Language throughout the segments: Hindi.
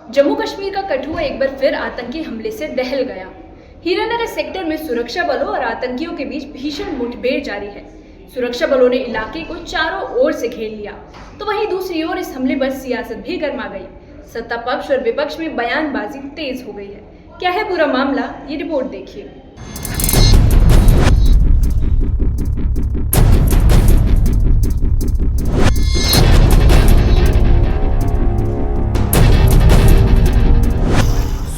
जम्मू कश्मीर का कठुआ एक बार फिर आतंकी हमले से दहल गया। हीरानगर सेक्टर में सुरक्षा बलों और आतंकियों के बीच भीषण मुठभेड़ जारी है। सुरक्षा बलों ने इलाके को चारों ओर से घेर लिया, तो वहीं दूसरी ओर इस हमले पर सियासत भी गर्मा गई। सत्ता पक्ष और विपक्ष में बयानबाजी तेज हो गई है। क्या है पूरा मामला, ये रिपोर्ट देखिए।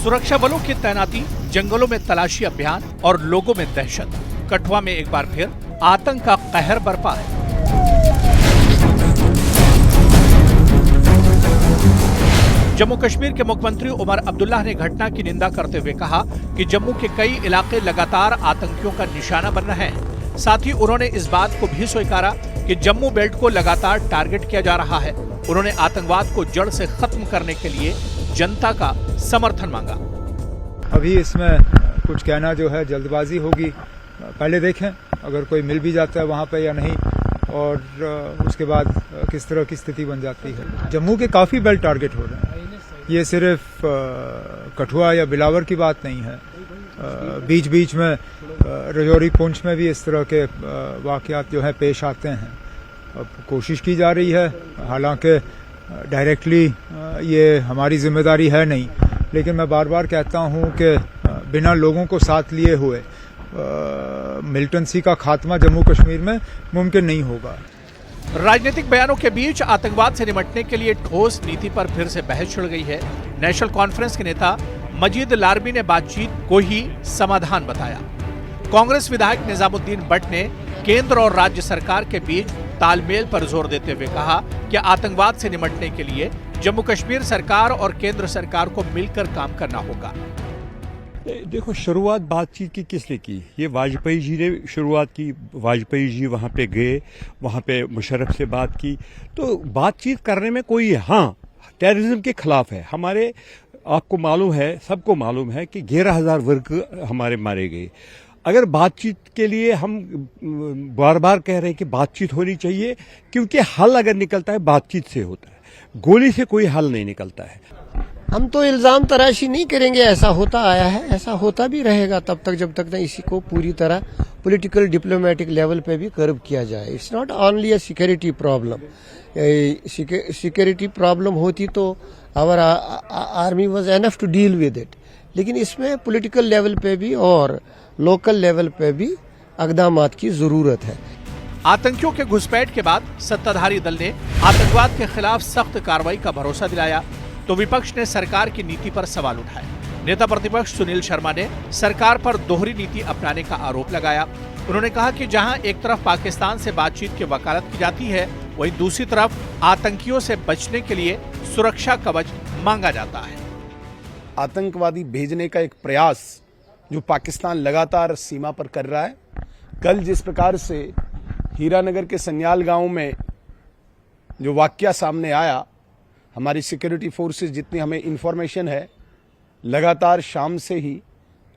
सुरक्षा बलों की तैनाती, जंगलों में तलाशी अभियान और लोगों में दहशत। कठुआ में एक बार फिर आतंक का कहर बरपा है। जम्मू कश्मीर के मुख्यमंत्री उमर अब्दुल्ला ने घटना की निंदा करते हुए कहा कि जम्मू के कई इलाके लगातार आतंकियों का निशाना बन रहे हैं। साथ ही उन्होंने इस बात को भी स्वीकारा कि जम्मू बेल्ट को लगातार टारगेट किया जा रहा है। उन्होंने आतंकवाद को जड़ से खत्म करने के लिए जनता का समर्थन मांगा। अभी इसमें कुछ कहना जो है जल्दबाजी होगी। पहले देखें अगर कोई मिल भी जाता है वहां पे या नहीं, और उसके बाद किस तरह की स्थिति बन जाती है। जम्मू के काफी बेल्ट टारगेट हो रहे हैं। ये सिर्फ कठुआ या बिलावर की बात नहीं है। बीच बीच में रजौरी पुंछ में भी इस तरह के वाकयात जो है पेश आते हैं। अब कोशिश की जा रही है, हालांकि डायरेक्टली ये हमारी जिम्मेदारी है नहीं, लेकिन मैं बार बार कहता हूं कि बिना लोगों को साथ लिए हुए मिलिटेंसी का खात्मा जम्मू कश्मीर में मुमकिन नहीं होगा। राजनीतिक बयानों के बीच आतंकवाद से निपटने के लिए ठोस नीति पर फिर से बहस छिड़ गई है। नेशनल कॉन्फ्रेंस के नेता मजीद लारबी ने बातचीत को ही समाधान बताया। कांग्रेस विधायक निजामुद्दीन भट्ट ने केंद्र और राज्य सरकार के बीच तालमेल पर जोर देते हुए कहा कि आतंकवाद से निपटने के लिए जम्मू कश्मीर सरकार और केंद्र सरकार को मिलकर काम करना होगा। देखो, शुरुआत बातचीत की किसने की? ये वाजपेयी जी ने शुरुआत की। वाजपेयी जी वहां पे गए, वहां पे मुशर्रफ से बात की। तो बातचीत करने में कोई, हाँ, टेररिज्म के खिलाफ है। हमारे, आपको मालूम है, सबको मालूम है कि 11,000 वर्ग हमारे मारे गए। अगर बातचीत के लिए हम बार बार कह रहे हैं कि बातचीत होनी चाहिए, क्योंकि हल अगर निकलता है बातचीत से होता है, गोली से कोई हल नहीं निकलता है। हम तो इल्जाम तराशी नहीं करेंगे। ऐसा होता आया है, ऐसा होता भी रहेगा तब तक जब तक ना इसी को पूरी तरह पॉलिटिकल डिप्लोमेटिक लेवल पे भी कर्व किया जाए। It's not only a security problem. Security problem होती तो our army was enough to deal with it, लेकिन इसमें पॉलिटिकल लेवल पे भी और लोकल लेवल पे भी इक़दामात की जरूरत है। आतंकियों के घुसपैठ के बाद सत्ताधारी दल ने आतंकवाद के खिलाफ सख्त कार्रवाई का भरोसा दिलाया, तो विपक्ष ने सरकार की नीति पर सवाल उठाए। नेता प्रतिपक्ष सुनील शर्मा ने सरकार पर दोहरी नीति अपनाने का आरोप लगाया। उन्होंने कहा कि जहां एक तरफ पाकिस्तान से बातचीत की वकालत की जाती है, वहीं दूसरी तरफ आतंकियों से बचने के लिए सुरक्षा कवच मांगा जाता है। आतंकवादी भेजने का एक प्रयास जो पाकिस्तान लगातार सीमा पर कर रहा है। कल जिस प्रकार से हीरानगर के सन्याल गांव में जो वाकया सामने आया, हमारी सिक्योरिटी फोर्सेस, जितनी हमें इंफॉर्मेशन है, लगातार शाम से ही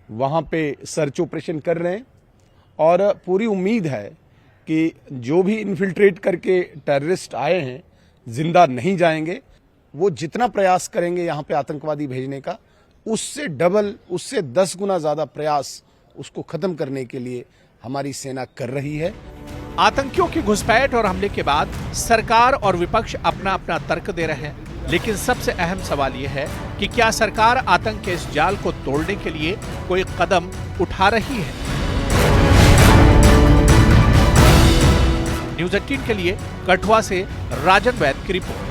वहां पे सर्च ऑपरेशन कर रहे हैं, और पूरी उम्मीद है कि जो भी इन्फिल्ट्रेट करके टेररिस्ट आए हैं जिंदा नहीं जाएंगे। वो जितना प्रयास करेंगे यहाँ पे आतंकवादी भेजने का, उससे डबल, उससे 10 गुना ज्यादा प्रयास उसको खत्म करने के लिए हमारी सेना कर रही है। आतंकियों की घुसपैठ और हमले के बाद सरकार और विपक्ष अपना अपना तर्क दे रहे हैं, लेकिन सबसे अहम सवाल यह है कि क्या सरकार आतंक के इस जाल को तोड़ने के लिए कोई कदम उठा रही है? न्यूज़ 18 के लिए कठुआ से राजन वैद की रिपोर्ट।